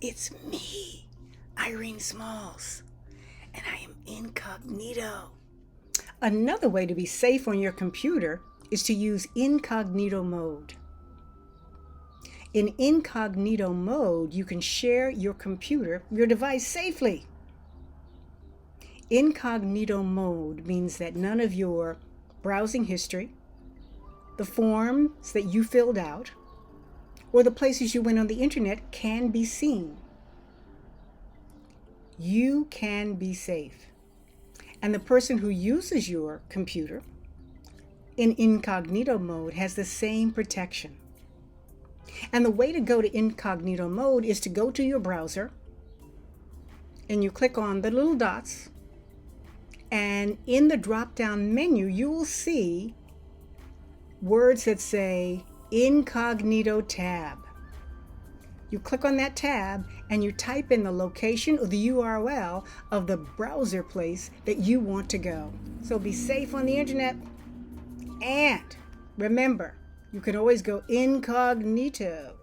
It's me, Irene Smalls, and I am incognito. Another way to be safe on your computer is to use incognito mode. In incognito mode, you can share your device safely. Incognito mode means that none of your browsing history, the forms that you filled out, or the places you went on the internet can be seen. You can be safe. And the person who uses your computer in incognito mode has the same protection. And the way to go to incognito mode is to go to your browser and you click on the little dots, and in the drop-down menu you will see words that say Incognito tab. You click on that tab and you type in the location or the URL of the browser place that you want to go. So be safe on the internet. And remember, you can always go incognito.